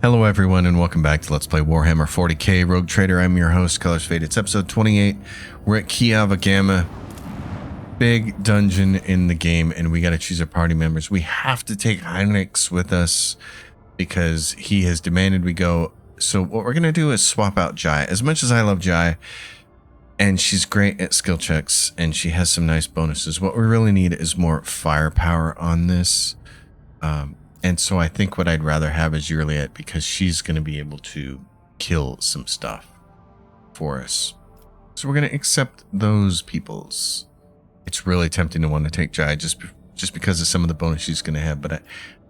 Hello everyone and welcome back to Let's Play Warhammer 40k Rogue Trader. I'm your host, Colors Fade. It's episode 28. We're at Kiava Gamma. Big dungeon in the game and we got to choose our party members. We have to take Heinrichs with us because he has demanded we go. So what we're going to do is swap out Jai. As much as I love Jai, and she's great at skill checks and she has some nice bonuses, what we really need is more firepower on this. And so I think what I'd rather have is Juliet because she's going to be able to kill some stuff for us. So we're going to accept those peoples. It's really tempting to want to take Jai just because of some of the bonus she's going to have, but I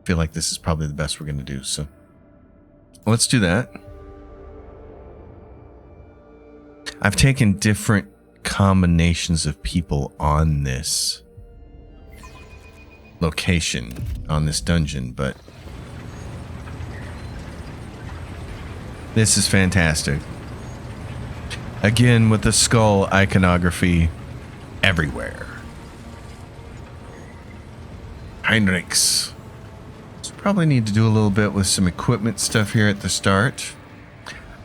feel like this is probably the best we're going to do. So let's do that. I've taken different combinations of people on this location, on this dungeon, but this is fantastic. Again, with the skull iconography everywhere. Heinrichs. So probably need to do a little bit with some equipment stuff here at the start.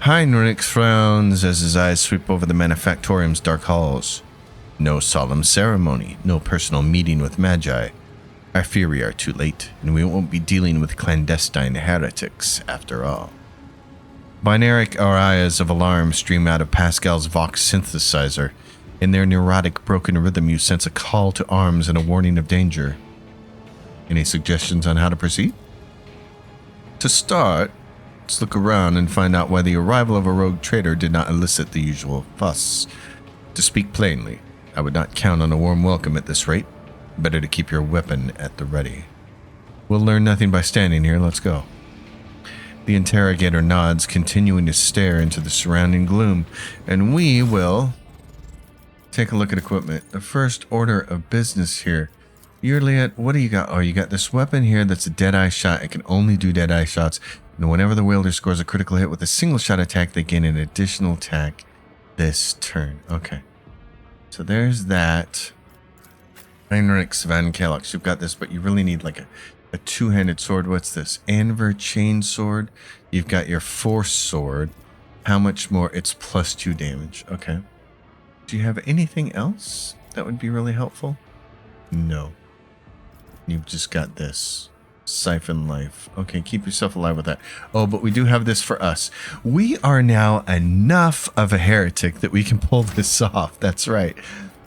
Heinrich frowns as his eyes sweep over the Manufactorum's dark halls. No solemn ceremony, no personal meeting with Magi. I fear we are too late, and we won't be dealing with clandestine heretics after all. Binaric arias of alarm stream out of Pascal's Vox synthesizer. In their neurotic, broken rhythm, you sense a call to arms and a warning of danger. Any suggestions on how to proceed? To start, let's look around and find out why the arrival of a rogue trader did not elicit the usual fuss. To speak plainly, I would not count on a warm welcome at this rate. Better to keep your weapon at the ready. We'll learn nothing by standing here. Let's go. The interrogator nods, continuing to stare into the surrounding gloom, and we will take a look at equipment. The first order of business here. Juliet, what do you got? Oh, you got this weapon here that's a dead-eye shot. It can only do dead-eye shots, and whenever the wielder scores a critical hit with a single shot attack, they gain an additional attack this turn. Okay. So there's that. Heinrichs Van Kellox, you've got this, but you really need like a two-handed sword. What's this? Anver chain sword. You've got your force sword. How much more? It's +2 damage. Okay. Do you have anything else that would be really helpful? No. You've just got this. Siphon life. Okay, keep yourself alive with that. Oh, but we do have this for us. We are now enough of a heretic that we can pull this off. That's right.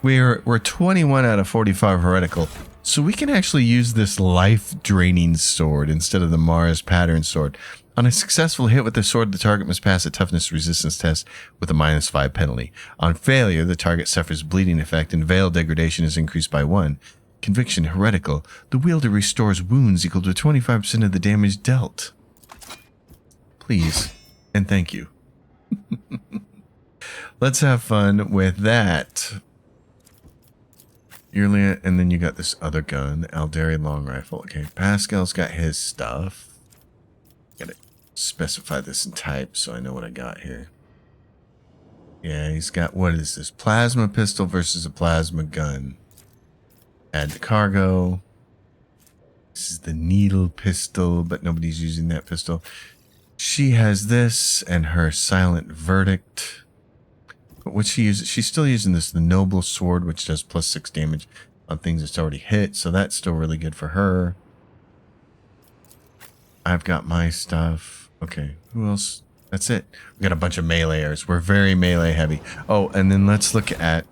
We're 21 out of 45 heretical, so we can actually use this life-draining sword instead of the Mars pattern sword. On a successful hit with the sword, the target must pass a toughness resistance test with a -5 penalty. On failure, the target suffers bleeding effect and veil degradation is increased by 1. Conviction heretical. The wielder restores wounds equal to 25% of the damage dealt. Please, and thank you. Let's have fun with that. Juliet, and then you got this other gun, the Alderi long rifle. Okay, Pascal's got his stuff. Gotta specify this in type so I know what I got here. Yeah, he's got, what is this? Plasma pistol versus a plasma gun. Add to cargo. This is the needle pistol, but nobody's using that pistol. She has this and her silent verdict. But what she uses, she's still using this, the noble sword, which does +6 damage on things it's already hit. So that's still really good for her. I've got my stuff. Okay, who else? That's it. We got a bunch of meleeers. We're very melee heavy. Oh, and then let's look at,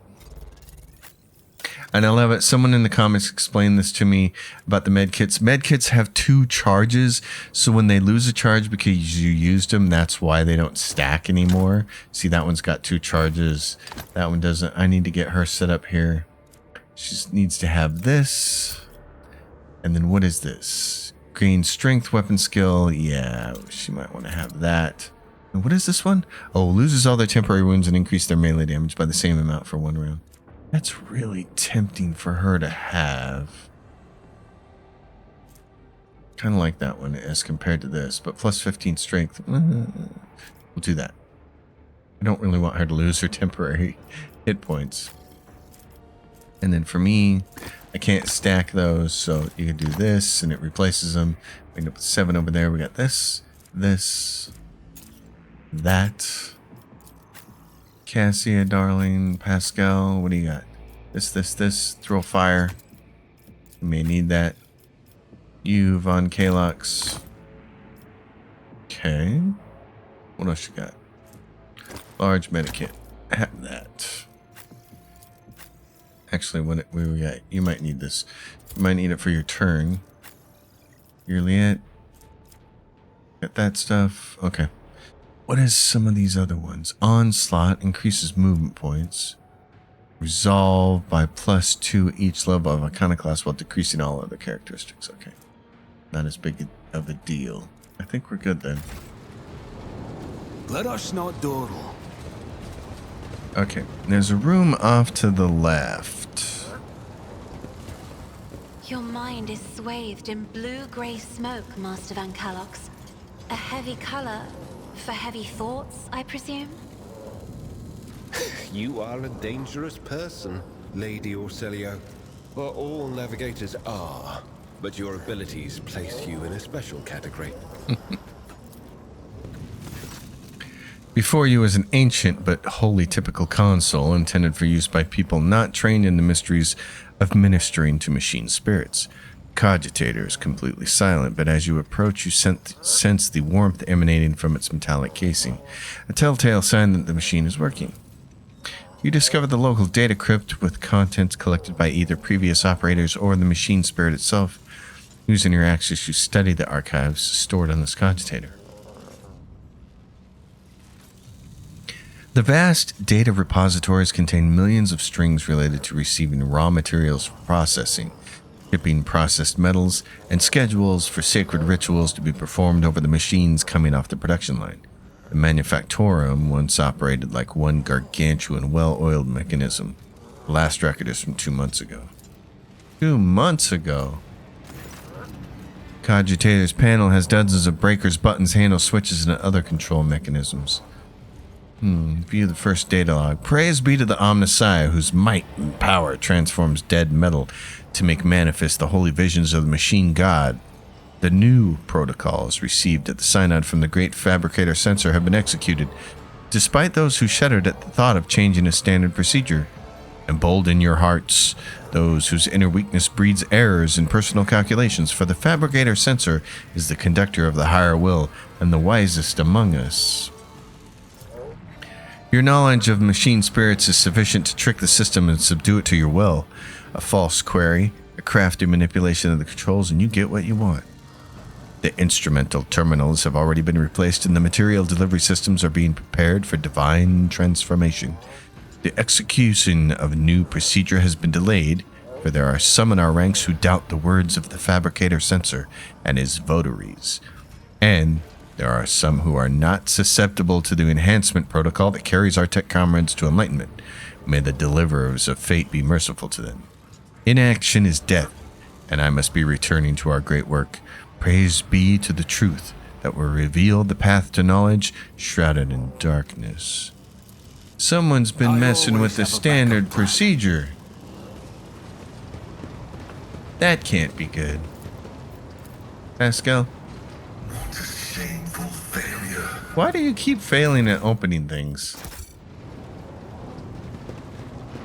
and I love it. Someone in the comments explained this to me about the medkits. Medkits have 2 charges, so when they lose a charge because you used them, that's why they don't stack anymore. See, that one's got 2 charges. That one doesn't. I need to get her set up here. She just needs to have this. And then what is this? Gain strength, weapon skill. Yeah, she might want to have that. And what is this one? Oh, loses all their temporary wounds and increase their melee damage by the same amount for 1 round. That's really tempting for her to have. Kind of like that one as compared to this, but +15 strength. We'll do that. I don't really want her to lose her temporary hit points. And then for me, I can't stack those, so you can do this and it replaces them. We end up with 7 over there. We got this. this, that. Cassia, darling, Pascal, what do you got? This, throw fire. You may need that. You, Von Kalox. Okay. What else you got? Large medikit. Have that. Actually, what we got? You might need this. You might need it for your turn. Your Liet. Got that stuff. Okay. What is some of these other ones? Onslaught increases movement points. Resolve by +2 each level of Iconoclast while decreasing all other characteristics. Okay. Not as big of a deal. I think we're good then. Let us not dawdle. Okay. There's a room off to the left. Your mind is swathed in blue-grey smoke, Master Van Kalox. A heavy color for heavy thoughts, I presume? You are a dangerous person, Lady Orselio. Well, all navigators are, but your abilities place you in a special category. Before you was an ancient but wholly typical console intended for use by people not trained in the mysteries of ministering to machine spirits. Cogitator is completely silent, but as you approach, you sense the warmth emanating from its metallic casing, a telltale sign that the machine is working. You discover the local data crypt with contents collected by either previous operators or the machine spirit itself. Using your access, you study the archives stored on this cogitator. The vast data repositories contain millions of strings related to receiving raw materials for processing, shipping processed metals, and schedules for sacred rituals to be performed over the machines coming off the production line. The Manufactorum once operated like one gargantuan, well-oiled mechanism. The last record is from 2 months ago. 2 months ago? Cogitator's panel has dozens of breakers, buttons, handles, switches, and other control mechanisms. View the first data log. Praise be to the Omnissiah, whose might and power transforms dead metal to make manifest the holy visions of the machine god. The new protocols received at the synod from the great fabricator censor have been executed, despite those who shuddered at the thought of changing a standard procedure. Embolden your hearts, those whose inner weakness breeds errors in personal calculations, for the fabricator censor is the conductor of the higher will and the wisest among us. Your knowledge of machine spirits is sufficient to trick the system and subdue it to your will. A false query, a crafty manipulation of the controls, and you get what you want. The instrumental terminals have already been replaced and the material delivery systems are being prepared for divine transformation. The execution of a new procedure has been delayed, for there are some in our ranks who doubt the words of the fabricator censor and his votaries. And there are some who are not susceptible to the enhancement protocol that carries our tech comrades to enlightenment. May the deliverers of fate be merciful to them. Inaction is death, and I must be returning to our great work. Praise be to the truth that will reveal the path to knowledge shrouded in darkness. Someone's been messing with the standard procedure. That can't be good. Pascal? Shameful failure. Why do you keep failing at opening things?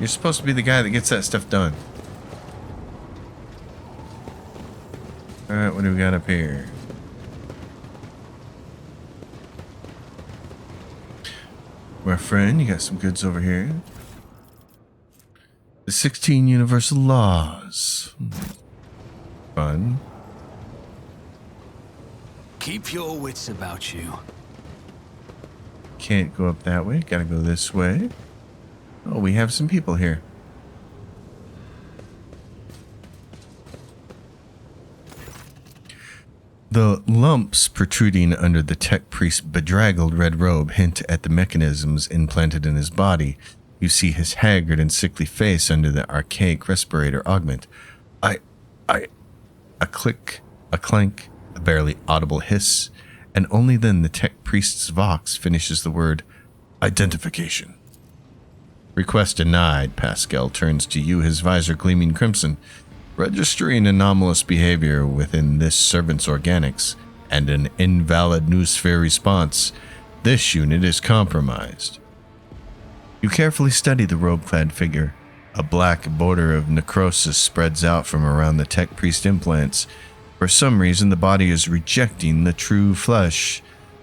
You're supposed to be the guy that gets that stuff done. Alright, what do we got up here? My friend, you got some goods over here. The 16 Universal Laws. Fun. Keep your wits about you. Can't go up that way. Gotta go this way. Oh, we have some people here. The lumps protruding under the tech priest's bedraggled red robe hint at the mechanisms implanted in his body. You see his haggard and sickly face under the archaic respirator augment. A click, a clank, a barely audible hiss, and only then the tech priest's vox finishes the word identification. Request denied. Pascal turns to you, his visor gleaming crimson. Registering anomalous behavior within this servant's organics. and an invalid noosphere response. This unit is compromised. You carefully study the robe-clad figure. A black border of necrosis spreads out from around the tech priest implants. For some reason, the body is rejecting the true flesh.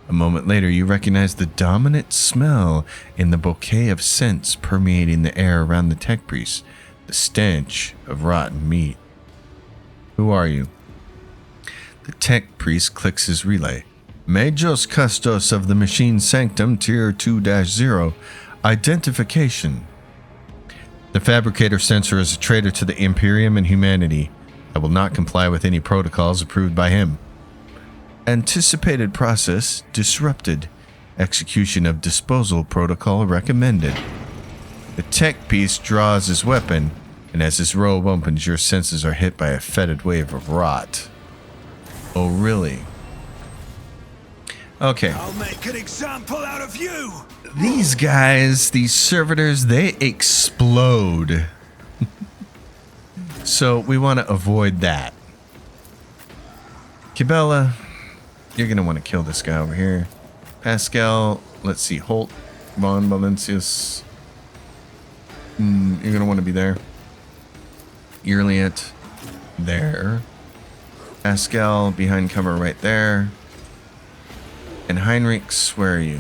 A moment later, you recognize the dominant smell in the bouquet of scents permeating the air around the tech priest, the stench of rotten meat. Who are you? The tech priest clicks his relay. Majos Custos of the Machine Sanctum, Tier 2-0. Identification. The fabricator sensor is a traitor to the Imperium and humanity. I will not comply with any protocols approved by him. Anticipated process disrupted. Execution of disposal protocol recommended. The tech piece draws his weapon, and as his robe opens, your senses are hit by a fetid wave of rot. Oh, really? Okay. I'll make an example out of you! These guys, these servitors, they explode. So we want to avoid that. Kibella, you're going to want to kill this guy over here. Pascal, let's see, Holt, Von Valencius. You're going to want to be there. Irliet, there. Pascal, behind cover right there. And Heinrichs, where are you?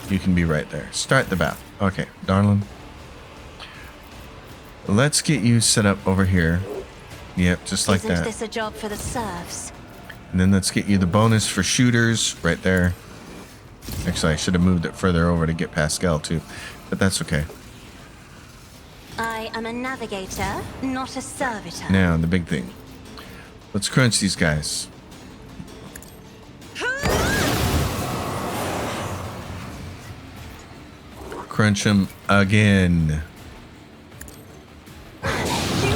You can be right there. Start the battle. Okay, darling. Let's get you set up over here. Yep, just like that. Isn't this a job for the serfs? And then let's get you the bonus for shooters right there. Actually, I should have moved it further over to get Pascal too, but that's okay. I am a navigator, not a servitor. Now, the big thing. Let's crunch these guys. Crunch them again.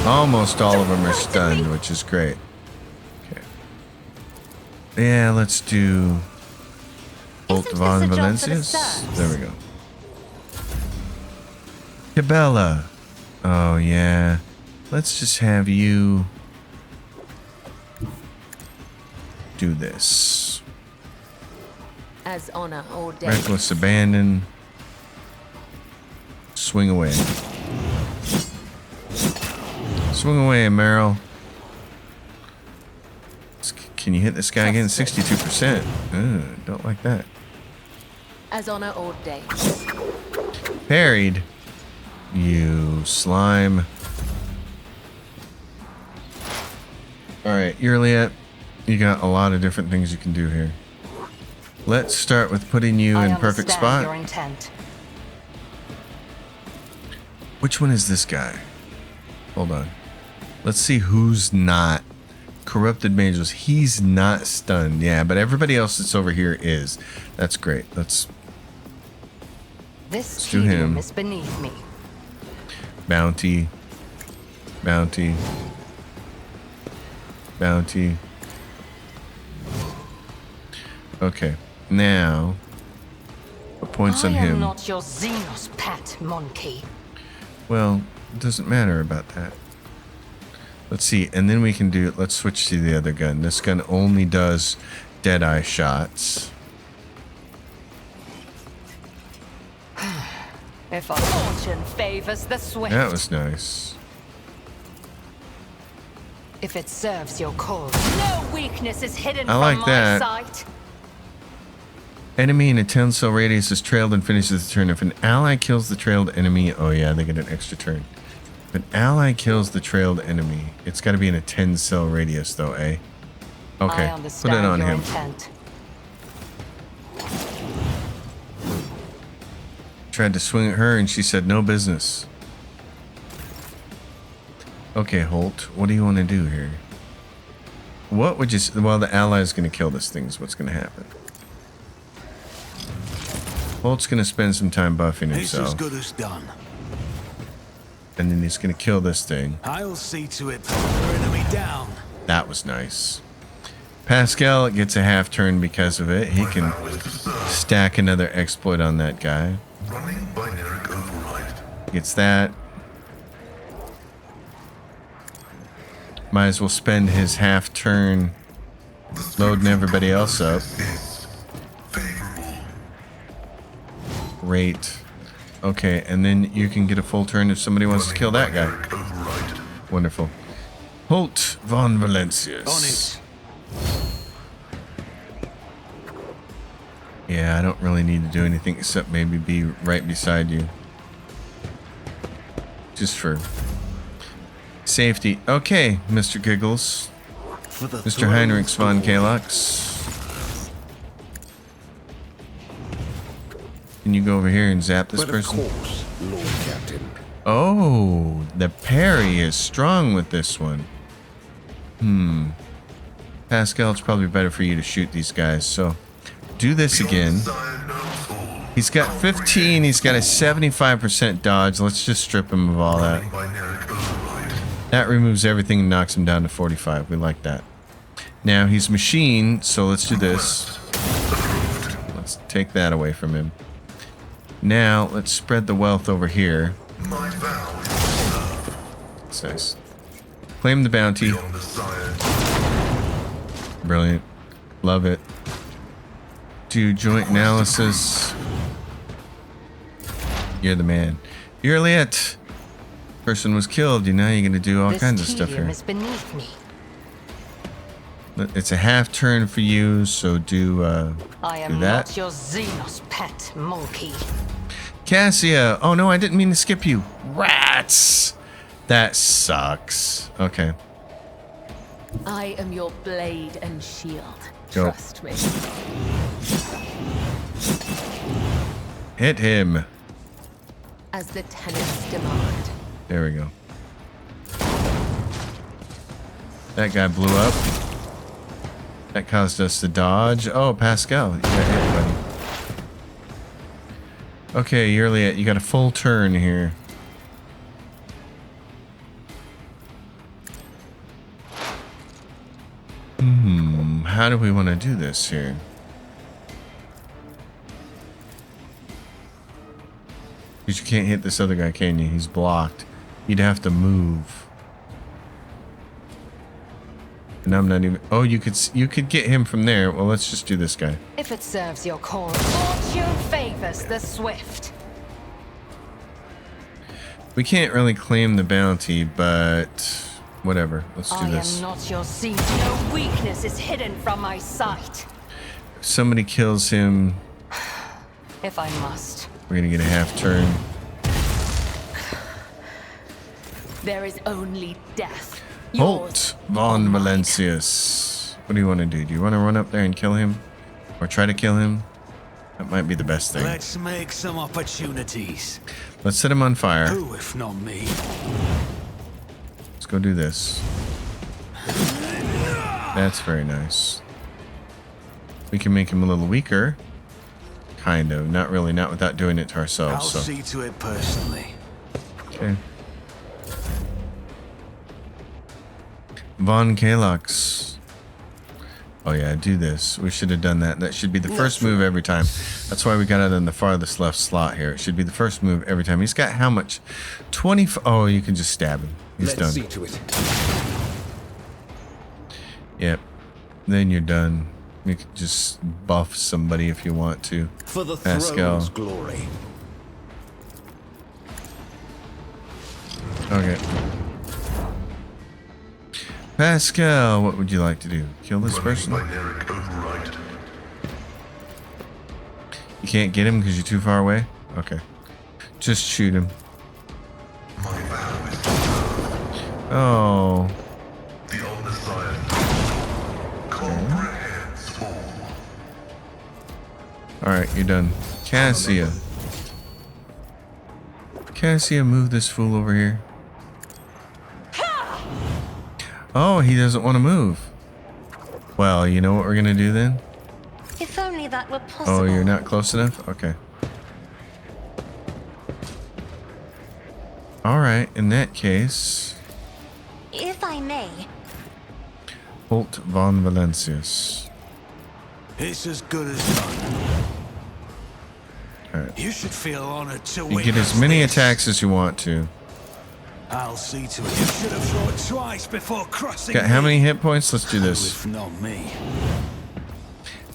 Almost all of them are stunned, which is great. Okay. Yeah, let's do Bolt Von Valencius. There we go. Cabela. Oh, yeah. Let's just have you do this. As honor ordained. Reckless abandon. Swing away. Swing away, Meryl. Can you hit this guy again? 62%. Don't like that. As honor ordained. Parried. You slime. Alright, Irliet. You got a lot of different things you can do here. Let's start with putting you in perfect spot. Your intent. Which one is this guy? Hold on. Let's see who's not. Corrupted Mages. He's not stunned. Yeah, but everybody else that's over here is. That's great. Let's This do him. is beneath me. Bounty. Bounty. Bounty. Okay. Now, put points on I am him. not your Xenos pet, monkey. Well, it doesn't matter about that. Let's see, and then we can do it. Let's switch to the other gun. This gun only does deadeye shots. If a fortune favors the swift, That was nice. if it serves your cause, no weakness is hidden I like from my that. sight. Enemy in a 10-cell radius is trailed and finishes the turn. If an ally kills the trailed enemy, oh yeah, they get an extra turn. If an ally kills the trailed enemy, it's got to be in a 10-cell radius though, eh? Okay, I put understand it on your him. intent. Tried to swing at her and she said no business. Okay, Holt, what do you want to do here? What would you... Well, the ally is going to kill this thing is what's going to happen. Holt's going to spend some time buffing It's as himself. good as done. And then he's going to kill this thing. I'll see to it put your enemy down. That was nice. Pascal gets a half turn because of it. He can stack another exploit on that guy. Running binary override. Gets that. Might as well spend his half turn Loading everybody else up. Great. Okay, and then you can get a full turn if somebody wants to kill that guy. Wonderful. Holt von Valencius. On it. Yeah, I don't really need to do anything except maybe be right beside you. Just for safety. Okay, Mr. Giggles. Mr. Heinrichs von Kalox. Can you go over here and zap this But of person? course, Lord Captain. Oh, the parry is strong with this one. Pascal, it's probably better for you to shoot these guys, so do this again. He's got 15, he's got a 75% dodge. Let's just strip him of all that. That removes everything and knocks him down to 45. We like that. Now he's machine, so let's do this. Let's take that away from him. Now let's spread the wealth over here. That's nice. Claim the bounty. Brilliant. Love it. Do joint analysis. You're the man. You're it. Person was killed. Now you're gonna do all kinds of stuff here. Is beneath me. It's a half turn for you, so do I am do that. not your Xenos pet monkey. Cassia. Oh no, I didn't mean to skip you. Rats. That sucks. Okay. I am your blade and shield. Go. Trust me. Hit him. As the tenants demand. There we go. That guy blew up. That caused us to dodge. Oh, Pascal. You got hit, buddy. Okay, Yurliet, you got a full turn here. How do we want to do this here? Because you can't hit this other guy, can you? He's blocked. You'd have to move. And I'm not even... Oh, you could get him from there. Well, let's just do this guy. If it serves your cause, fortune favors the swift. We can't really claim the bounty, but... Whatever. Let's do this. I am not your seed. No weakness is hidden from my sight. If somebody kills him, If I must. we're gonna get a half turn. There is only death. Holt von Valencius. What do you want to do? Do you want to run up there and kill him? Or try to kill him? That might be the best thing. Let's make some opportunities. Let's set him on fire. Who, if not me? Let's go do this. That's very nice. We can make him a little weaker. Kind of. Not really. Not without doing it to I'll ourselves. So. see to it personally. Okay. Von Kalox. Oh yeah, do this. We should have done that. That should be the first move every time. That's why we got it in the farthest left slot here. It should be the first move every time. He's got how much? 20. Oh, you can just stab him. He's Let's done. see to it. Yep. Then you're done. You can just buff somebody if you want to. For the Pascal. throne's glory. Okay. Pascal, what would you like to do? Kill this person? You can't get him because you're too far away? Okay. Just shoot him. Oh. Alright, you're done. Cassia. Cassia, move this fool over here. Oh, he doesn't want to move. Well, you know what we're gonna do then? If only that were possible. Oh, you're not close enough? Okay. Alright, in that case... If I may. Holt von Valencius. It's as good as done. Alright. You should feel honored to You witness get as many this. attacks as you want to. I'll see to it. You should have thought twice before crossing. Got how me. many hit points? Let's do Who, this. if not me.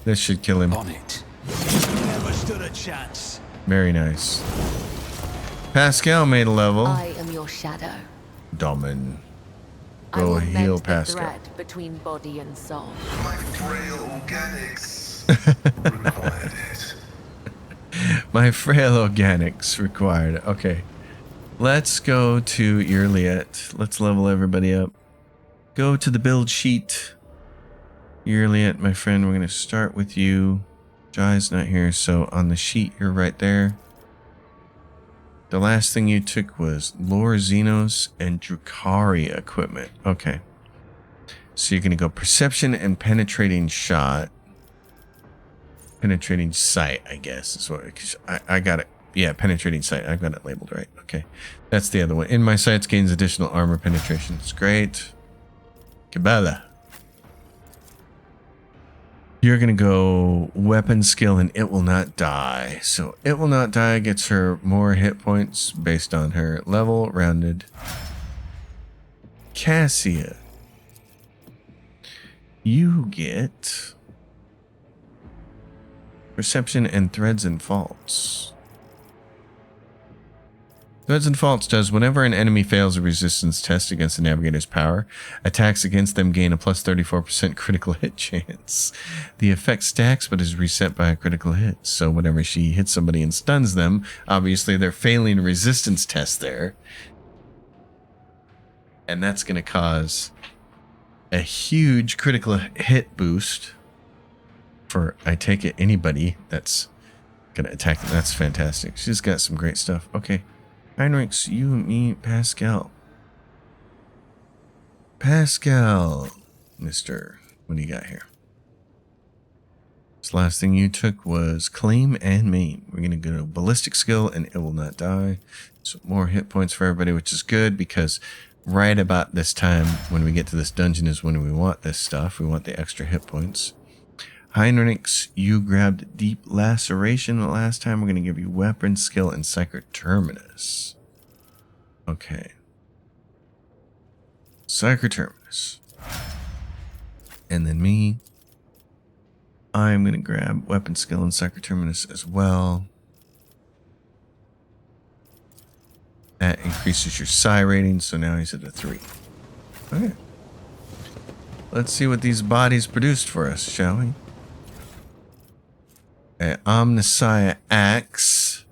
This should kill him. On it. Never stood a chance. Very nice. Pascal made a level. I am your shadow. Domin. I Go will heal mend the Pascal. thread between body and soul. My frail organics required it. My frail organics required it. Okay. Let's go to Earliet. Let's level everybody up. Go to the build sheet. Earliet, my friend, we're going to start with you. Jai's not here, so on the sheet, you're right there. The last thing you took was Lore Xenos and Drukhari equipment. Okay. So you're going to go Perception and Penetrating Shot. Penetrating Sight, I guess, is what I got it. Yeah, Penetrating Sight. I've got it labeled right. Okay. That's the other one. In my sights gains additional armor penetration. It's great. Kabbalah. You're going to go Weapon Skill and It Will Not Die. So It Will Not Die gets her more hit points based on her level. Rounded. Cassia. You get Perception and Threads and Faults. Threads and Faults does whenever an enemy fails a resistance test against the Navigator's power, attacks against them gain a plus 34% critical hit chance. The effect stacks but is reset by a critical hit. So whenever she hits somebody and stuns them, obviously they're failing a resistance test there. And that's going to cause a huge critical hit boost for, I take it, anybody that's going to attack them. That's fantastic. She's got some great stuff. Okay. Heinrichs, you, me, Pascal. Pascal, mister. What do you got here? This last thing you took was Claim and Maim. We're going to go to Ballistic Skill and It Will Not Die. So more hit points for everybody, which is good because right about this time when we get to this dungeon is when we want this stuff. We want the extra hit points. Heinrichs, you grabbed Deep Laceration the last time. We're going to give you Weapon Skill and Sacred Terminus. Okay. Sacred Terminus. And then me. I'm going to grab Weapon Skill and Sacred Terminus as well. That increases your psi rating, so now he's at a 3. Okay. Let's see what these bodies produced for us, shall we? Omnissiah Axe.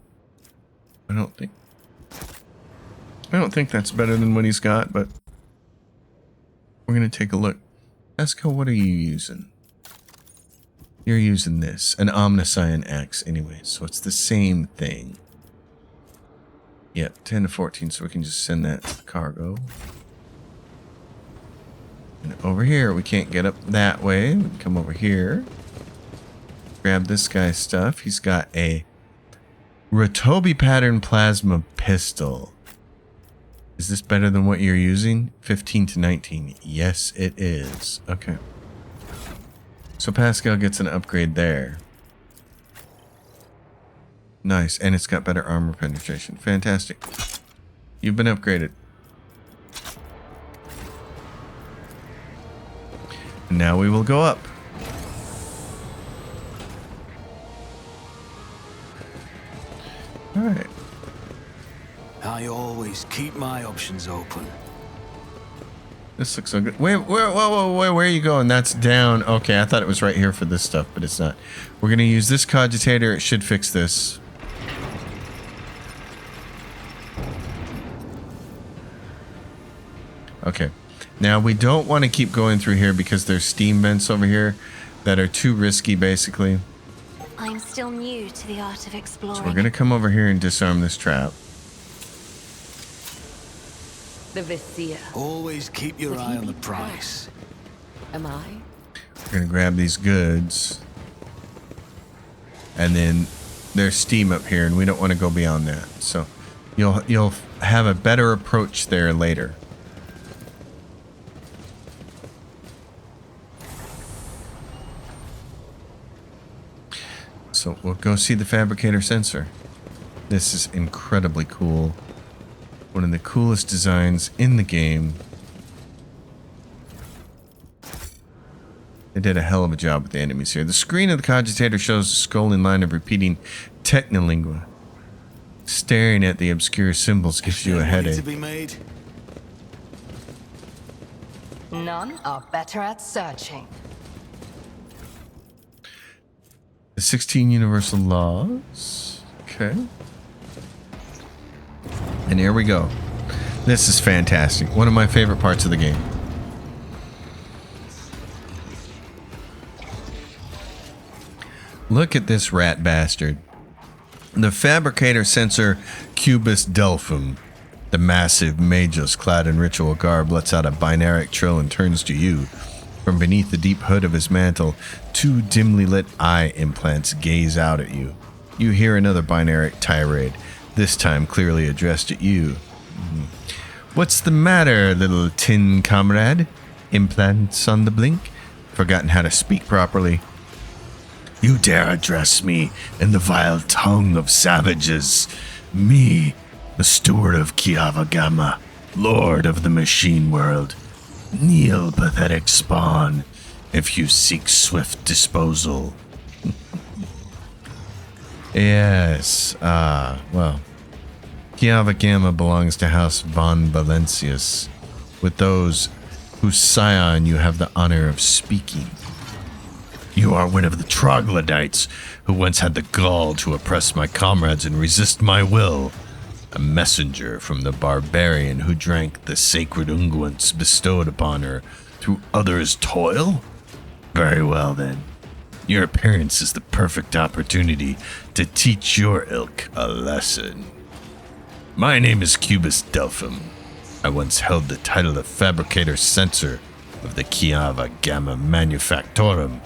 I don't think that's better than what he's got, but we're gonna take a look. Esco, what are you using? You're using this, an Omnissiah Axe anyway, so it's the same thing. Yep, 10 to 14, so we can just send that to the cargo. And over here, we can't get up that way. We can come over here. Grab this guy's stuff. He's got a Rotobi pattern plasma pistol. Is this better than what you're using? 15 to 19. Yes, it is. Okay. So Pascal gets an upgrade there. Nice. And it's got better armor penetration. Fantastic. You've been upgraded. And now we will go up. Alright. I always keep my options open. This looks so good. Wait, where are you going? That's down. Okay, I thought it was right here for this stuff, but it's not. We're going to use this cogitator. It should fix this. Okay. Now, we don't want to keep going through here because there's steam vents over here that are too risky, basically. I'm still new to the art of exploring. So we're going to come over here and disarm this trap. The Vizier. Always keep your Would he eye on be the price. Am I? We're going to grab these goods. And then there's steam up here, and we don't want to go beyond that. So you'll have a better approach there later. So we'll go see the fabricator sensor. This is incredibly cool. One of the coolest designs in the game. They did a hell of a job with the enemies here. The screen of the cogitator shows a scrolling line of repeating technolingua. Staring at the obscure symbols gives you a Ready headache. to be made? None are better at searching. The 16 universal laws. Okay. And here we go. This is fantastic. One of my favorite parts of the game. Look at this rat bastard. The fabricator sensor Cubis Delphim. The massive magus clad in ritual garb lets out a binaric trill and turns to you. From beneath the deep hood of his mantle, two dimly lit eye implants gaze out at you. You hear another binaric tirade, this time clearly addressed at you. What's the matter, little tin comrade? Implants on the blink? Forgotten how to speak properly. You dare address me in the vile tongue of savages. Me, the steward of Kiava Gamma, lord of the machine world. Kneel, pathetic spawn, if you seek swift disposal. Yes, well. Kiava Gamma belongs to House von Valencius, with those whose scion you have the honor of speaking. You are one of the troglodytes who once had the gall to oppress my comrades and resist my will. A messenger from the barbarian who drank the sacred unguents bestowed upon her through others' toil? Very well then. Your appearance is the perfect opportunity to teach your ilk a lesson. My name is Cubis Delphim. I once held the title of Fabricator Censor of the Kiava Gamma Manufactorum,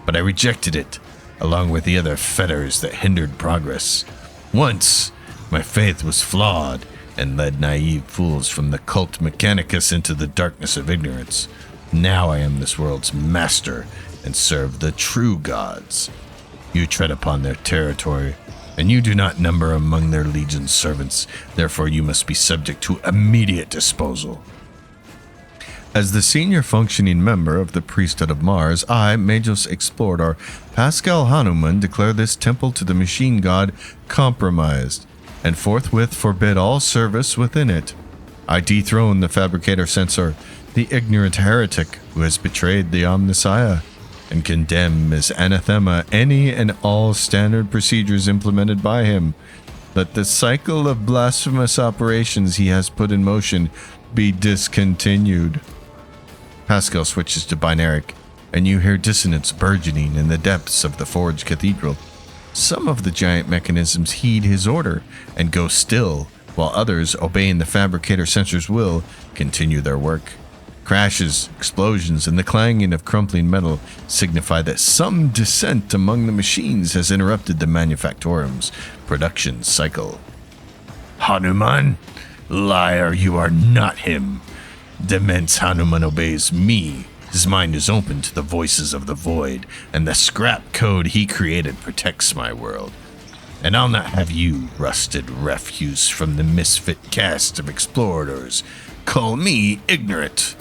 but I rejected it, along with the other fetters that hindered progress. Once, my faith was flawed and led naive fools from the cult mechanicus into the darkness of ignorance. Now I am this world's master and serve the true gods. You tread upon their territory, and you do not number among their legion servants. Therefore, you must be subject to immediate disposal. As the senior functioning member of the Priesthood of Mars, I, Magos Explorador Pascal Hanuman, declare this temple to the machine god compromised, and forthwith forbid all service within it. I dethrone the Fabricator Censor, the ignorant heretic who has betrayed the Omnissiah, and condemn as anathema any and all standard procedures implemented by him. Let the cycle of blasphemous operations he has put in motion be discontinued. Pascal switches to binaric, and you hear dissonance burgeoning in the depths of the Forge Cathedral. Some of the giant mechanisms heed his order and go still, while others, obeying the Fabricator Sensor's will, continue their work. Crashes, explosions, and the clanging of crumpling metal signify that some dissent among the machines has interrupted the Manufactorum's production cycle. Hanuman? Liar, you are not him. Demence Hanuman obeys me. His mind is open to the voices of the void, and the scrap code he created protects my world. And I'll not have you, rusted refuse from the misfit caste of explorators, call me ignorant.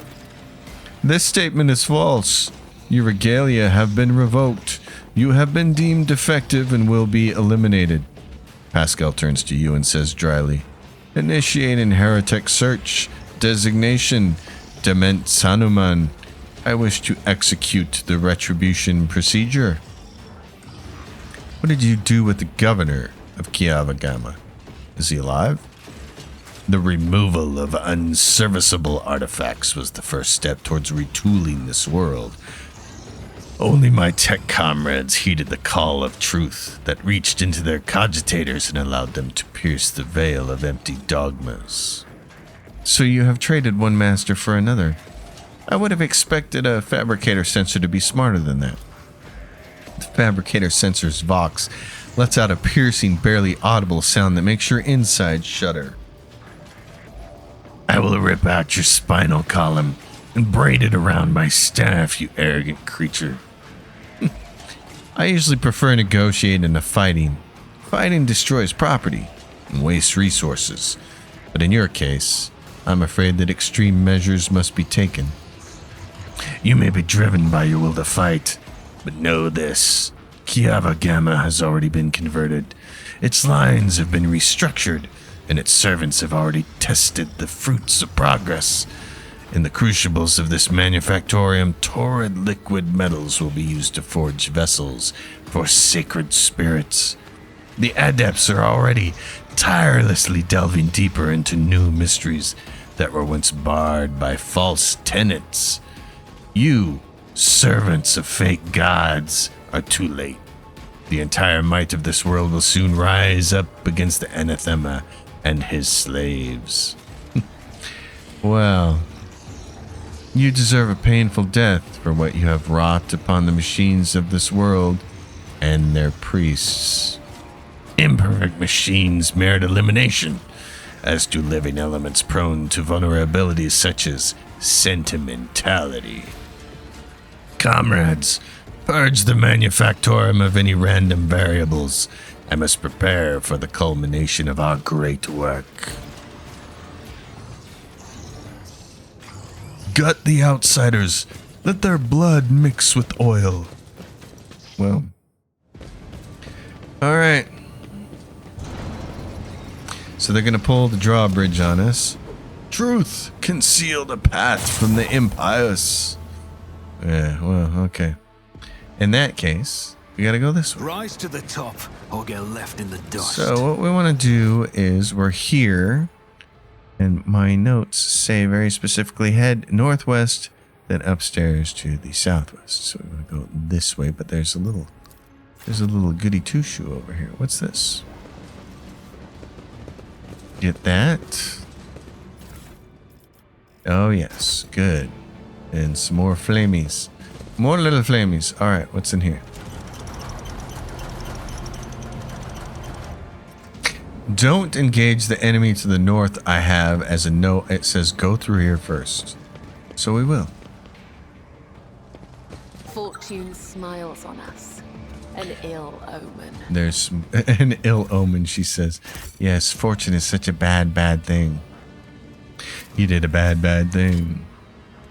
This statement is false. Your regalia have been revoked. You have been deemed defective and will be eliminated. Pascal turns to you and says dryly, Initiating heretic search. Designation, Demence Hanuman. I wish to execute the retribution procedure. What did you do with the governor of Kiava Gamma? Is he alive? The removal of unserviceable artifacts was the first step towards retooling this world. Only my tech comrades heeded the call of truth that reached into their cogitators and allowed them to pierce the veil of empty dogmas. So you have traded one master for another. I would have expected a Fabricator Sensor to be smarter than that. The Fabricator Sensor's Vox lets out a piercing, barely audible sound that makes your insides shudder. I will rip out your spinal column and braid it around my staff, you arrogant creature. I usually prefer negotiating to fighting. Fighting destroys property and wastes resources. But in your case, I'm afraid that extreme measures must be taken. You may be driven by your will to fight, but know this. Kiava Gamma has already been converted. Its lines have been restructured, and its servants have already tested the fruits of progress. In the crucibles of this Manufactorum, torrid liquid metals will be used to forge vessels for sacred spirits. The adepts are already tirelessly delving deeper into new mysteries that were once barred by false tenets. You, servants of fake gods, are too late. The entire might of this world will soon rise up against the anathema and his slaves. Well, you deserve a painful death for what you have wrought upon the machines of this world and their priests. Imperfect machines merit elimination, as do living elements prone to vulnerabilities such as sentimentality. Comrades, purge the Manufactorum of any random variables. I must prepare for the culmination of our great work. Gut the outsiders. Let their blood mix with oil. Well. Alright. So they're going to pull the drawbridge on us. Truth concealed a path from the impious. Yeah, well, okay. In that case, we got to go this way. Rise to the top or get left in the dust. So what we want to do is we're here, and my notes say very specifically head northwest, then upstairs to the southwest. So we're going to go this way, but there's a little goody two-shoe over here. What's this? Get that. Oh yes, good. And some more flamies. More little flamies. Alright, what's in here? Don't engage the enemy to the north. I have as a note. It says go through here first. So we will. Fortune smiles on us. An ill omen. There's an ill omen, she says. Yes, fortune is such a bad, bad thing. You did a bad, bad thing.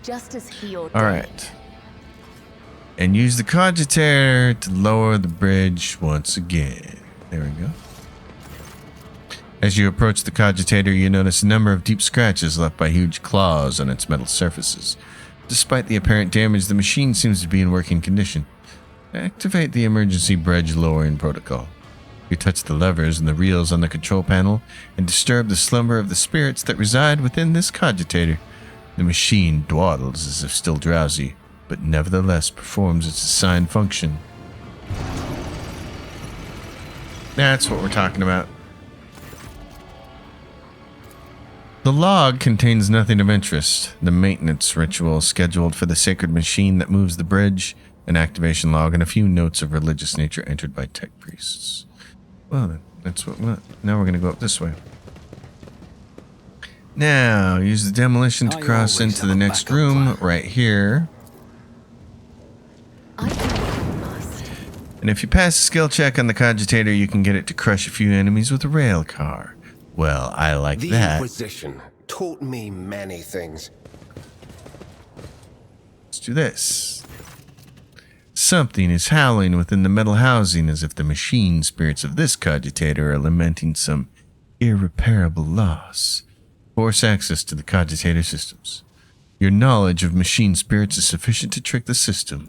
Just as he ordained. Alright. And use the cogitator to lower the bridge once again. There we go. As you approach the cogitator, you notice a number of deep scratches left by huge claws on its metal surfaces. Despite the apparent damage, the machine seems to be in working condition. Activate the emergency bridge lowering protocol. You touch the levers and the reels on the control panel and disturb the slumber of the spirits that reside within this cogitator. The machine dawdles as if still drowsy, but nevertheless performs its assigned function. That's what we're talking about. The log contains nothing of interest. The maintenance ritual scheduled for the sacred machine that moves the bridge, an activation log, and a few notes of religious nature entered by tech priests. Well then, that's what now we're going to go up this way. Now, use the demolition to cross into the next room right here. And if you pass a skill check on the cogitator, you can get it to crush a few enemies with a rail car. Well, I like The that. Inquisition taught me many things. Let's do this. Something is howling within the metal housing as if the machine spirits of this cogitator are lamenting some irreparable loss. Force access to the cogitator systems. Your knowledge of machine spirits is sufficient to trick the system.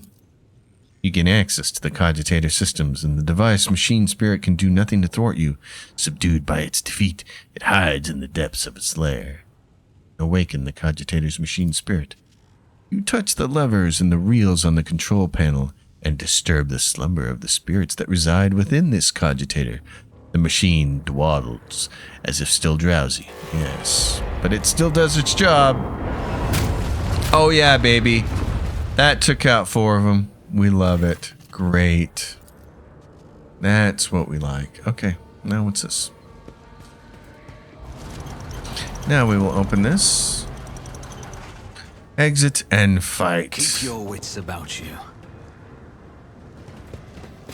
You gain access to the cogitator systems, and the device machine spirit can do nothing to thwart you. Subdued by its defeat, it hides in the depths of its lair. Awaken the cogitator's machine spirit. You touch the levers and the reels on the control panel and disturb the slumber of the spirits that reside within this cogitator. The machine dawdles as if still drowsy. Yes, but it still does its job. Oh yeah, baby. That took out 4 of them. We love it. Great. That's what we like. Okay, now what's this? Now we will open this. Exit and fight. Keep your wits about you.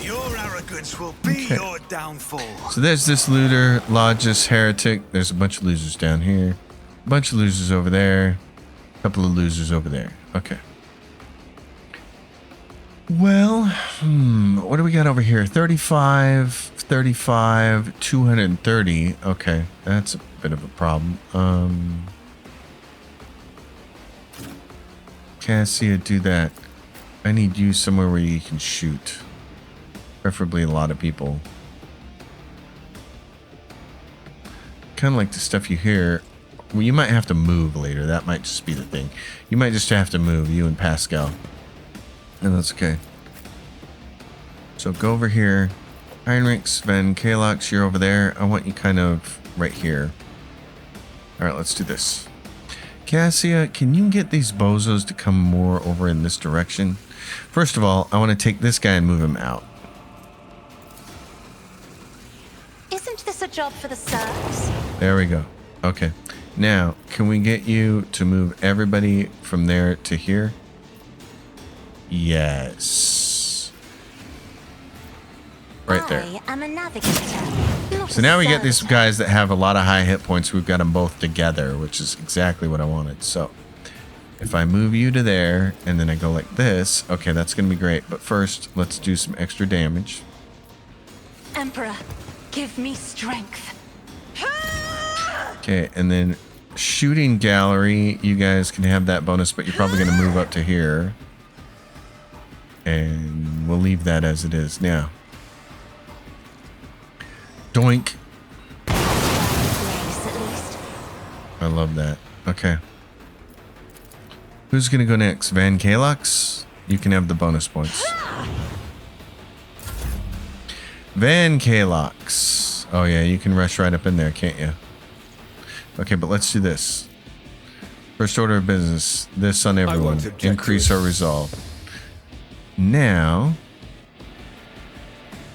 Your arrogance arrogance will be Okay. your downfall. So there's this looter, Logis Heretic. There's a bunch of losers down here. A bunch of losers over there. A couple of losers over there. Okay. Well, what do we got over here? 35, 35, 230. Okay, that's a bit of a problem. Cassia, do that. I need you somewhere where you can shoot. Preferably a lot of people. Kind of like the stuff you hear. Well, you might have to move later. That might just be the thing. You might just have to move, you and Pascal. And that's okay. So go over here. Heinrichs, Van Kalox, you're over there. I want you kind of right here. Alright, let's do this. Cassia, can you get these bozos to come more over in this direction? First of all, I want to take this guy and move him out. Isn't this a job for the serfs? There we go. Okay. Now, can we get you to move everybody from there to here? Yes. Right there. I am a navigator. Not So a now we get these servitor. guys that have a lot of high hit points. We've got them both together, which is exactly what I wanted. So if I move you to there and then I go like this, okay, that's going to be great. But first, let's do some extra damage. Emperor, give me strength. Okay, and then shooting gallery, you guys can have that bonus, but you're probably going to move up to here. And we'll leave that as it is. Now, doink. Grace, at least. I love that. Okay. Who's going to go next? Van Kalox? You can have the bonus points. Van Kalox. Oh, yeah, you can rush right up in there, can't you? Okay, but let's do this. First order of business. This on everyone. won't object to Increase it. our resolve. Now.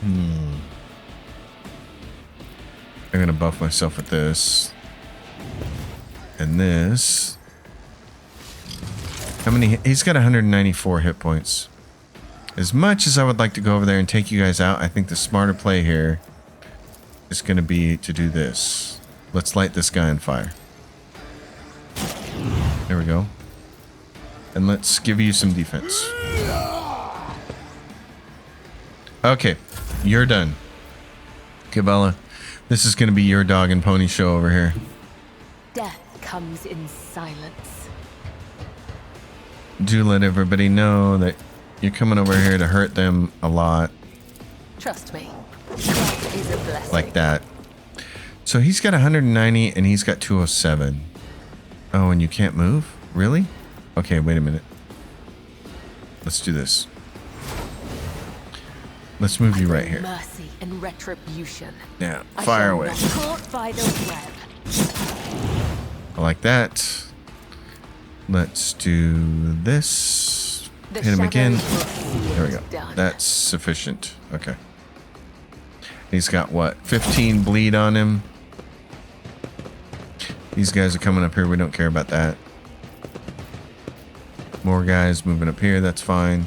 I'm going to buff myself with this. And this. How many? He's got 194 hit points. As much as I would like to go over there and take you guys out, I think the smarter play here is going to be to do this. Let's light this guy on fire. There we go. And let's give you some defense. Okay, you're done. Cabela, this is going to be your dog and pony show over here. Death comes in silence. Do let everybody know that you're coming over here to hurt them a lot. Trust me, death is a blessing. Like that. So he's got 190 and he's got 207. Oh, and you can't move? Really? Okay, wait a minute. Let's do this. Let's move you right here. Mercy and retribution. Now, I fire shall away. not caught by the web. I like that. Let's do this. The Hit him again. shadows will see There we it go. done. That's sufficient. Okay. He's got what? 15 bleed on him. These guys are coming up here. We don't care about that. More guys moving up here. That's fine.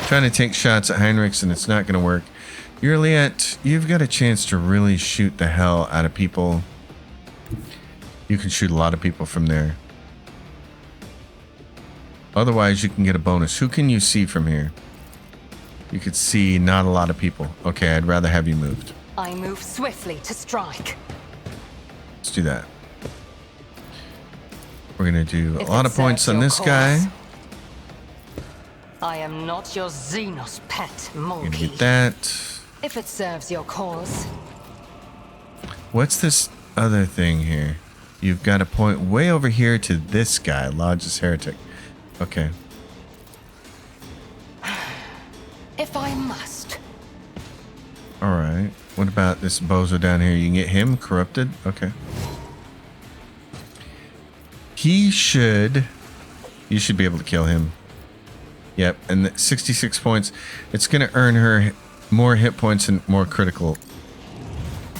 Trying to take shots at Heinrichs and it's not going to work. Juliet, you've got a chance to really shoot the hell out of people. You can shoot a lot of people from there. Otherwise, you can get a bonus. Who can you see from here? You could see not a lot of people. Okay, I'd rather have you moved. I move swiftly to strike. Let's do that. We're going to do a If lot it of points serves on your this guy. cause. I am not your Xenos pet We're going to monkey. get that. If it serves your cause. What's this other thing here? You've got to point way over here to this guy, Lodge's Heretic. Okay. If I must. All right. What about this bozo down here? You can get him corrupted? Okay. You should be able to kill him. Yep, and 66 points. It's going to earn her more hit points and more critical.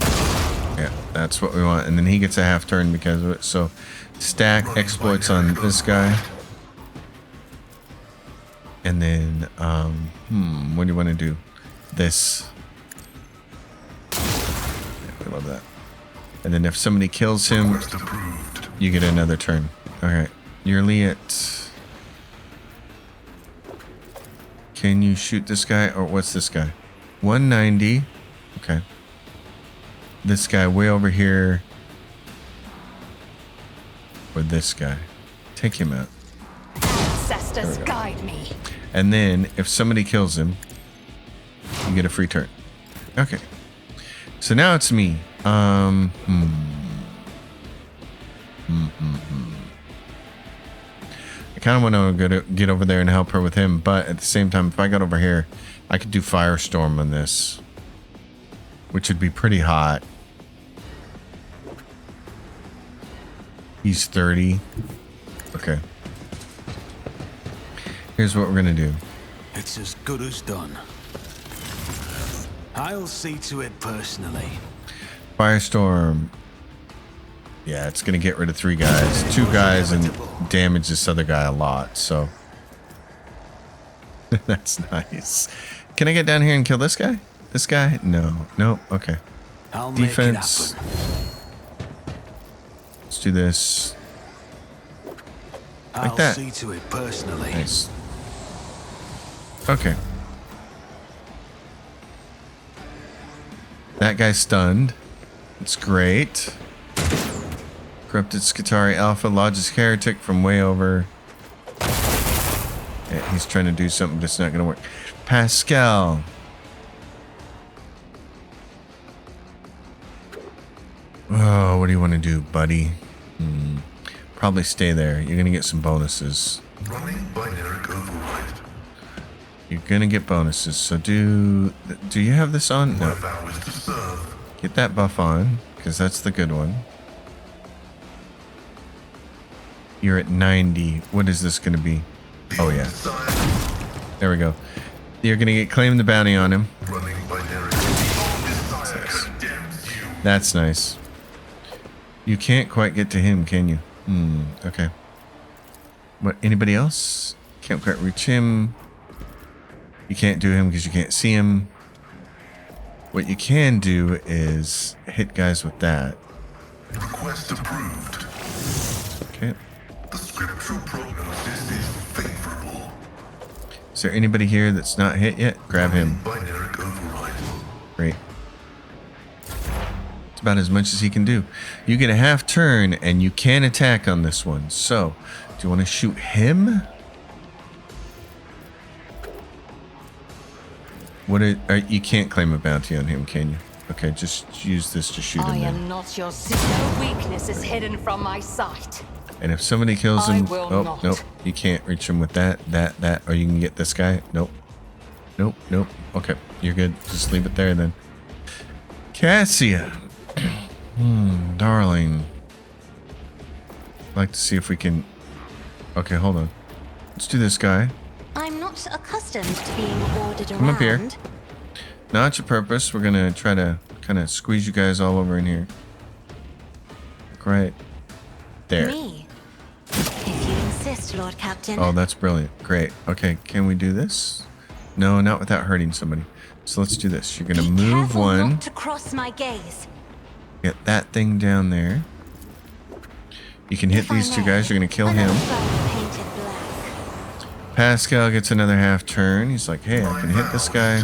Yeah, that's what we want. And then he gets a half turn because of it. So stack exploits on this guy. And then, what do you want to do? This. Yeah, we love that. And then if somebody kills him, Request approved. you get another turn. Alright. Yearly at... Can you shoot this guy? Or what's this guy? 190. Okay. This guy way over here. Or this guy. Take him out. Ancestors, guide me. And then if somebody kills him, you get a free turn. Okay. So now it's me. I kind of want to get over there and help her with him, but at the same time, if I got over here, I could do Firestorm on this, which would be pretty hot. He's 30. Okay. Here's what we're gonna do. It's as good as done. I'll see to it personally. Firestorm. Yeah, it's gonna get rid of 3 guys. 2 guys and damage this other guy a lot, so. That's nice. Can I get down here and kill this guy? This guy? No. Nope. Okay. I'll Defense. make it happen. Let's do this. Like I'll that. see to it personally. Nice. Okay. That guy's stunned. It's great. Corrupted Skitari Alpha lodges heretic from way over. Yeah, he's trying to do something that's not going to work. Pascal. Oh, what do you want to do, buddy? Probably stay there. You're going to get some bonuses. Running binary override. You're going to get bonuses. So do you have this on? My No. vow is to serve. Get that buff on, because that's the good one. You're at 90. What is this going to be? Oh, yeah. There we go. You're going to get claim the bounty on him. Running binary. All desire condemns you. That's nice. You can't quite get to him, can you? Okay. What, anybody else? Can't quite reach him. You can't do him because you can't see him. What you can do is hit guys with that. Request approved. Okay. The scriptural prognosis is favorable. Is there anybody here that's not hit yet? Grab him. Binary override. Great. It's about as much as he can do. You get a half turn and you can attack on this one. So, do you want to shoot him? You can't claim a bounty on him, can you? Okay, just use this to shoot I him then. am not your sister. No weakness is hidden from my sight. And if somebody kills I him, will oh not. nope, you can't reach him with that, or you can get this guy. Nope, nope. Okay, you're good. Just leave it there then. Cassia, darling. I'd like to see if we can. Okay, hold on. Let's do this guy. I'm not accustomed to being ordered around. Come up here. Not your purpose. We're gonna try to kind of squeeze you guys all over in here. Right there. Me. If you insist, Lord Captain. Oh, that's brilliant. Great. Okay, can we do this? No, not without hurting somebody. So let's do this. You're gonna Be move careful one. not to cross my gaze. Get that thing down there. You can hit If I these two may, guys. You're gonna kill him. another foe painted black. Pascal gets another half turn. He's like, hey, I can hit this guy.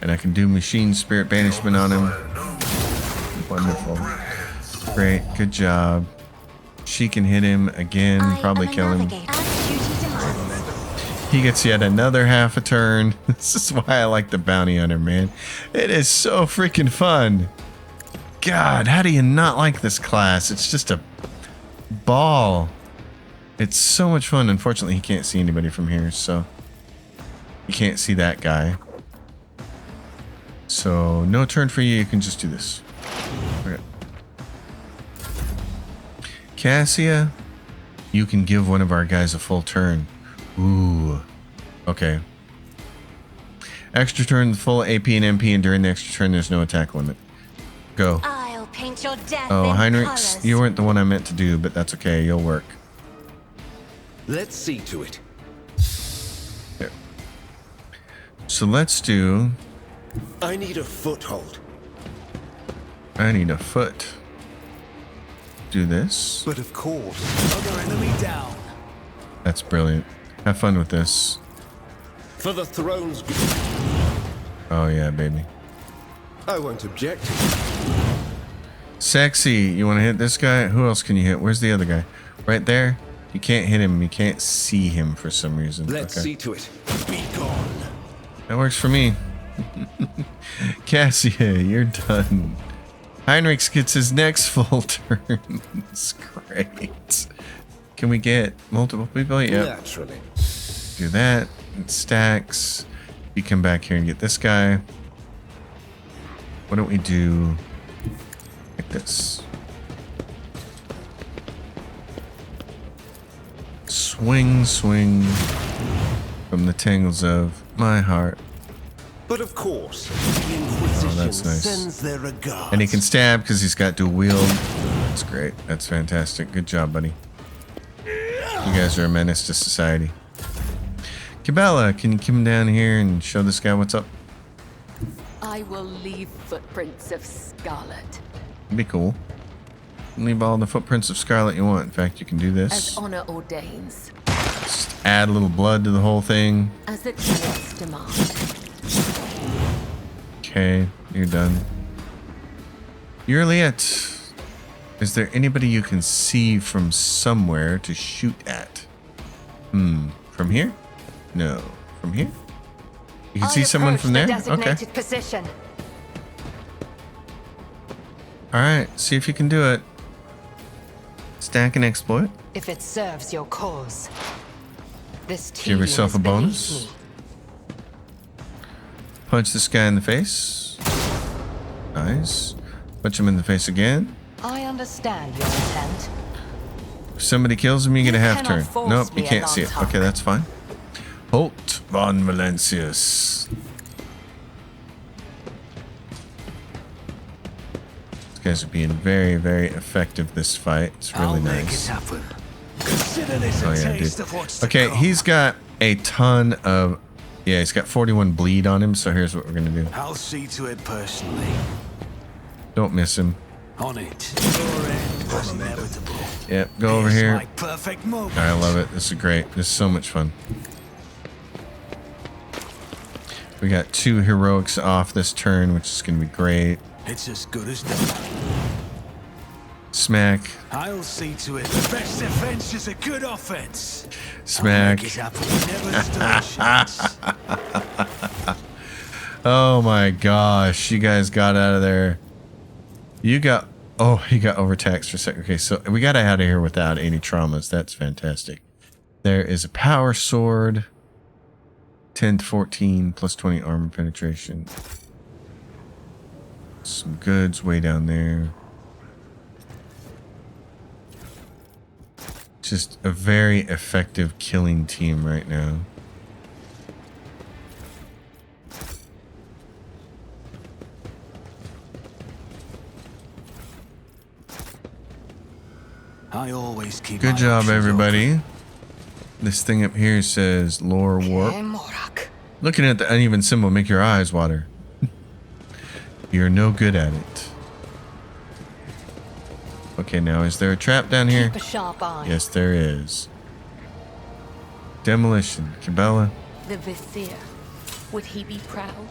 And I can do machine spirit banishment on him. Wonderful. Great. Good job. She can hit him again. I Probably am a kill him. navigator, as duty demands. He gets yet another half a turn. This is why I like the bounty hunter, man. It is so freaking fun. God, how do you not like this class? It's just a ball. It's so much fun. Unfortunately, he can't see anybody from here, so you can't see that guy. So no turn for you. You can just do this. Okay. Cassia, you can give one of our guys a full turn. Ooh. Okay. Extra turn, full AP and MP, and during the extra turn, there's no attack limit. Go. I'll paint your death Oh, in Heinrichs, colors. you weren't the one I meant to do, but that's okay. You'll work. Let's see to it. so let's do... I need a foothold. I need a foot. Do this. But of course, Other enemy down. That's brilliant. Have fun with this. for the throne's good. Oh yeah, baby. I won't object. Sexy. You want to hit this guy? Who else can you hit? Where's the other guy? Right there? You can't hit him. You can't see him for some reason. Let's see to it. Be gone. That works for me. Cassia, you're done. Heinrichs gets his next full turn. It's great. Can we get multiple people? Yep. Naturally. Do that. It stacks. You come back here and get this guy. Why don't we do like this? Swing, swing from the tangles of my heart. But of course, the Inquisition Oh, that's nice. sends their regards. And he can stab because he's got dual wield. That's great. That's fantastic. Good job, buddy. You guys are a menace to society. Cabela, can you come down here and show this guy what's up? I will leave footprints of scarlet, It'd be cool. Leave all the footprints of Scarlet you want. In fact, you can do as this. honor ordains, Just add a little blood to the whole thing. as the gods demand. Okay, you're done. You're Liet. Is there anybody you can see from somewhere to shoot at? From here? No. From here? You can see someone from there? Okay. Position. Alright, see if you can do it. Stack and exploit. If it serves your cause. This team Give yourself is a beneath bonus. me. Punch this guy in the face. Nice. Punch him in the face again. I understand your intent. If somebody kills him, you get a You half cannot turn. force Nope, you me, can't see it. Alonso. Okay, that's fine. Holt von Valencius. These guys are being very, very effective this fight. It's really I'll make it nice. happen. Consider this Oh, a yeah, taste dude. of what's to Okay, come. he's got a ton of... Yeah, he's got 41 bleed on him, so here's what we're going to do. I'll see to it personally. Don't miss him. On it. Your end was inevitable. Yep, go over Here's here. my perfect moment. I love it. This is great. This is so much fun. We got 2 heroics off this turn, which is going to be great. It's as good as done. Smack. I'll see to it. The best defense is a good offense. Smack. I'll make it happen. Never stood a chance. Oh my gosh. You guys got out of there. You got... Oh, he got overtaxed for a second. Okay, so we got out of here without any traumas. That's fantastic. There is a power sword. 10 to 14 plus 20 armor penetration. Some goods way down there. Just a very effective killing team right now. I always keep Good my job, options everybody. This thing up here says lore warp. Morak. Looking at the uneven symbol make your eyes water. You're no good at it. Okay, now is there a trap down here? Keep a sharp eye. Yes, there is. Demolition. Cabela. The Vizier, would he be proud?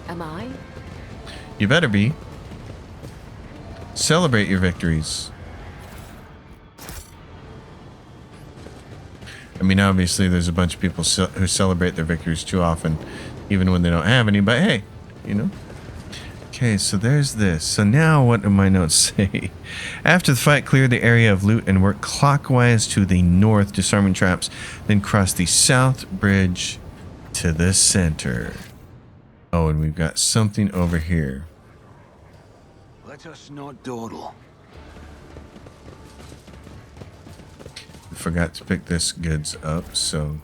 Am I? You better be. Celebrate your victories. I mean, obviously, there's a bunch of people who celebrate their victories too often, even when they don't have any, but hey, you know. Okay, so there's this. So now what do my notes say? After the fight, clear the area of loot and work clockwise to the north, disarming traps, then cross the south bridge to the center. Oh, and we've got something over here. Let us not dawdle. Forgot to pick this goods up, so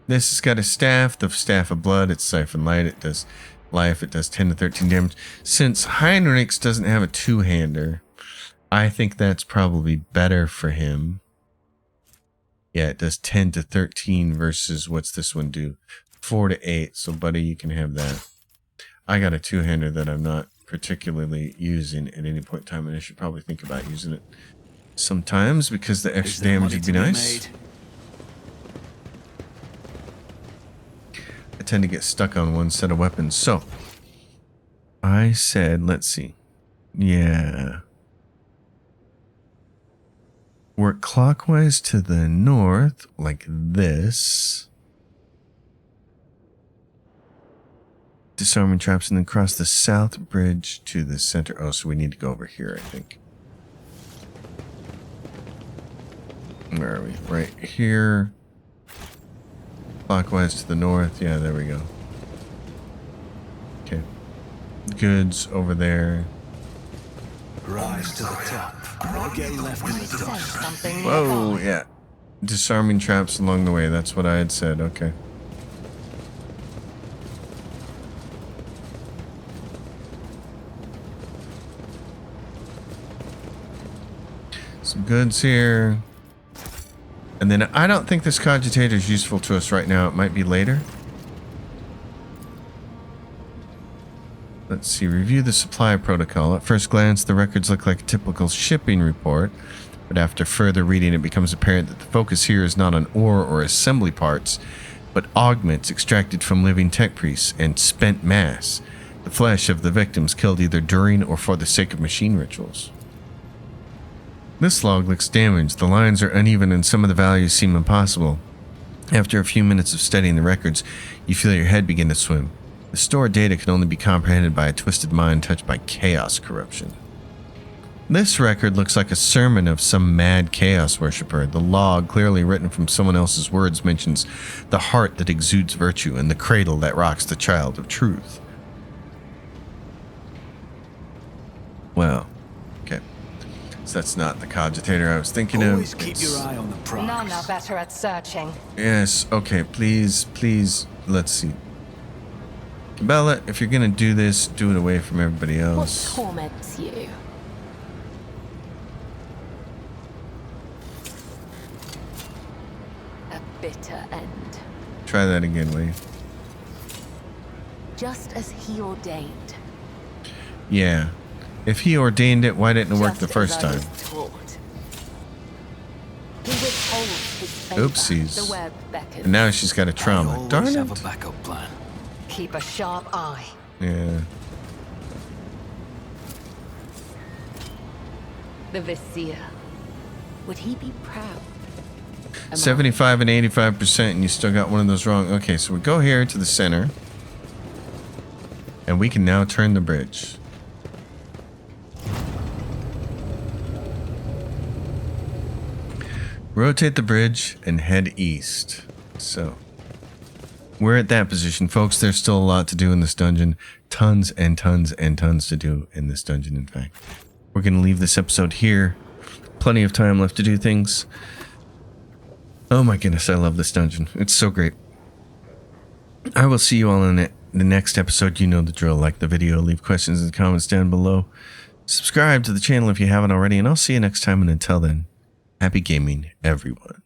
this has got a staff, the staff of blood. It's siphon light. It does life. It does 10 to 13 damage. Since Heinrichs doesn't have a two-hander, I think that's probably better for him. Yeah, it does 10 to 13 versus what's this one do? 4 to 8. So, buddy, you can have that. I got a two-hander that I'm not particularly using at any point in time, and I should probably think about using it sometimes because the extra damage would be nice. I tend to get stuck on one set of weapons. So, I said, let's see. Yeah. Work clockwise to the north, like this. Disarming traps and then cross the south bridge to the center. Oh, so we need to go over here, I think. Where are we? Right here. Clockwise to the north. Yeah, there we go. Okay. Goods over there. Rise to the top. Or get left in the dark. Something Whoa, yeah. Disarming traps along the way. That's what I had said. Okay. Some goods here. And then I don't think this cogitator is useful to us right now. It might be later. Let's see. Review the supply protocol. At first glance, the records look like a typical shipping report. But after further reading, it becomes apparent that the focus here is not on ore or assembly parts, but augments extracted from living tech priests and spent mass. The flesh of the victims killed either during or for the sake of machine rituals. This log looks damaged. The lines are uneven and some of the values seem impossible. After a few minutes of studying the records, you feel your head begin to swim. The stored data can only be comprehended by a twisted mind touched by chaos corruption. This record looks like a sermon of some mad chaos worshipper. The log, clearly written from someone else's words, mentions the heart that exudes virtue and the cradle that rocks the child of truth. Well, okay. So that's not the cogitator I was thinking Always of. keep your eye on the prize. None are better at searching. Yes, okay, please, let's see. Bella, if you're gonna do this, do it away from everybody What else. torments you? A bitter end. Try that again, will you? Just as he ordained. Yeah. If he ordained it, why didn't it work Just the first as I time? was taught. He withholds his favor. Oopsies. The web beckons. And now she's got a trauma. Always Darn have a it. backup plan. Keep a sharp eye. Yeah. The Vizier. Would he be proud? 75 and 85%, and you still got one of those wrong. Okay, so we go here to the center. And we can now turn the bridge. Rotate the bridge and head east. So, we're at that position, folks. There's still a lot to do in this dungeon. Tons and tons and tons to do in this dungeon, in fact. We're going to leave this episode here. Plenty of time left to do things. Oh my goodness, I love this dungeon. It's so great. I will see you all in the next episode. You know the drill. Like the video, leave questions in the comments down below. Subscribe to the channel if you haven't already, and I'll see you next time. And until then, happy gaming, everyone.